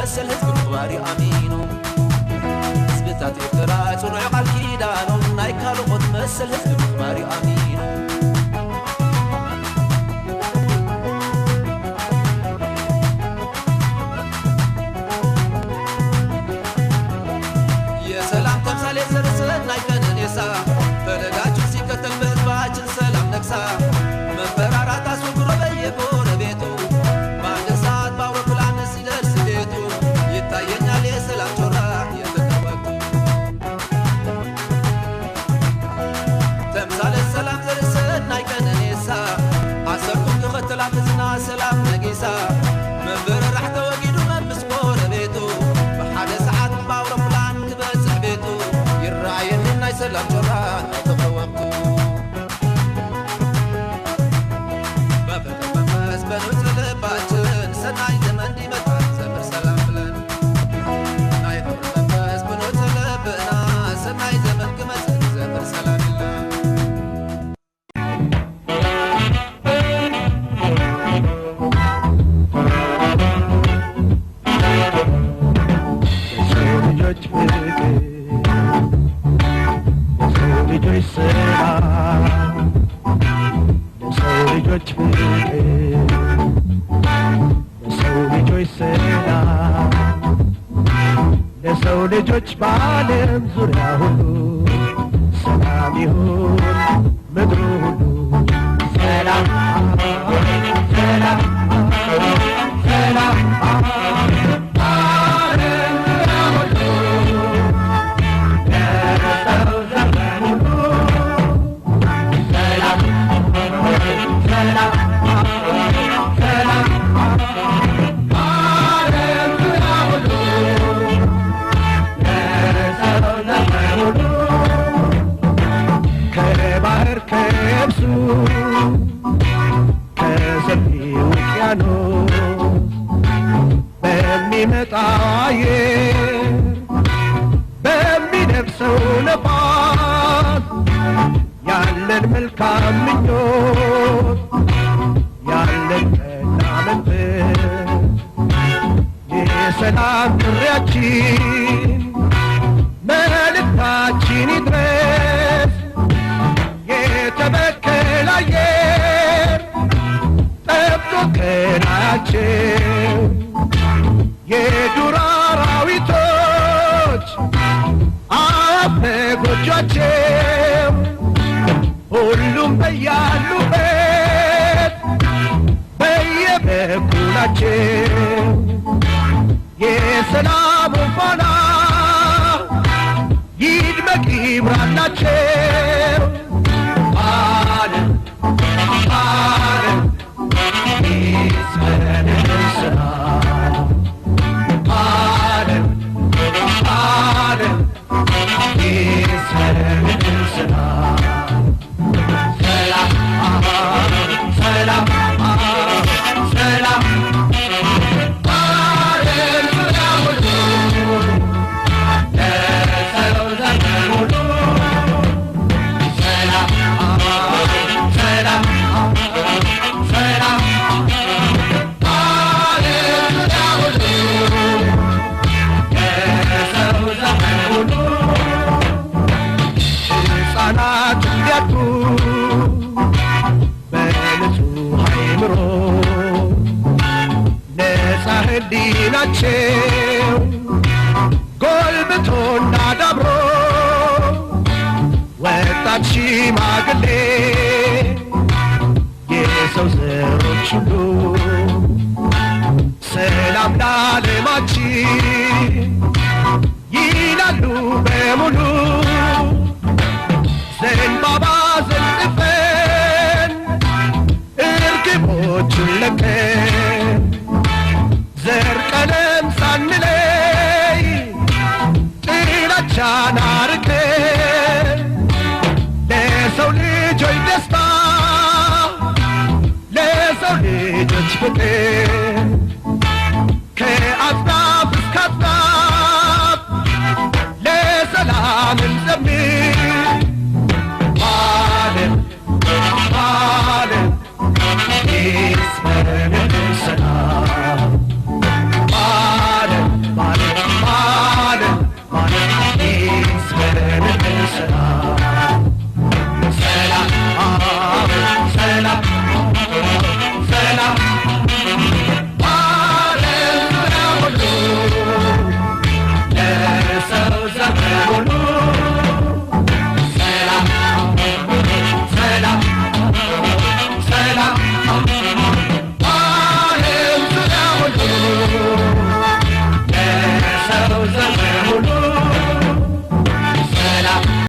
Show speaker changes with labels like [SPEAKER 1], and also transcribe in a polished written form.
[SPEAKER 1] مسل حزب مخباري أمينو حزبتات إقرا صنع قال كيدانو نايكالو قد مسل حزب مخباري أمينو يا سلام تمثال يزرسل نايكن نيسا فلقاችሁ ሲከተል በህዝባችን ሰላም ነግሳ መንበራራት አስወግሮ በየጎረቤቱ በአንድ ሰዓት በአውሮፕላን ሲደርስ ቤቱ ይታየኛል የሰላም ጮራ የፍቅር ወቅቱ ተምሳሌ ሰላም ዘርሰናይ ቀነኔሳ አሰርኩም ክኸተላት ዝና ሰላም ነጊሳ መንበረ ራሕተ ወጊዱ መምስ ጎረቤቱ በሓደ ሰዓት በአውሮፕላን ክበጽሕ ቤቱ ይረአየኒ ናይ ሰላም ጮራ ልጆች ባለም ዙሪያ ሁሉ ሰላም ይሁን ምድሩ ሁሉ ሰላም ሰላም ሰላም ከሰፊው ውቅያኖስ በሚመጣው አየር በሚነፍሰው ነፋስ ያለን መልካም ምኞት ያለን ቀና መንፈስ የሰላም ጥሪያችን መልእክታችን ይድረስ የተበከለ አየር ጠብቆ ቀናቸው የዱር አራዊቶች አፈጎጇቸው ሁሉም በያሉበት በየበኩላቸው የሰላሙ ፋና ይድመቅ ይብራላቸው ናቸው ጎልብቶና ዳብሮ ወጣት ሽማግሌ የሰው ዘሮች ሁሉ ሰላም ለዓለማችን ይላሉ በሙሉ ዘንባባ ዘንጥፈን እርግቦችን ለቀን ዘር ቀለም ሳንለይ ጥላቻን አርቀን ለሰው ልጆች ደስታ ለሰው ልጆች ፍቅር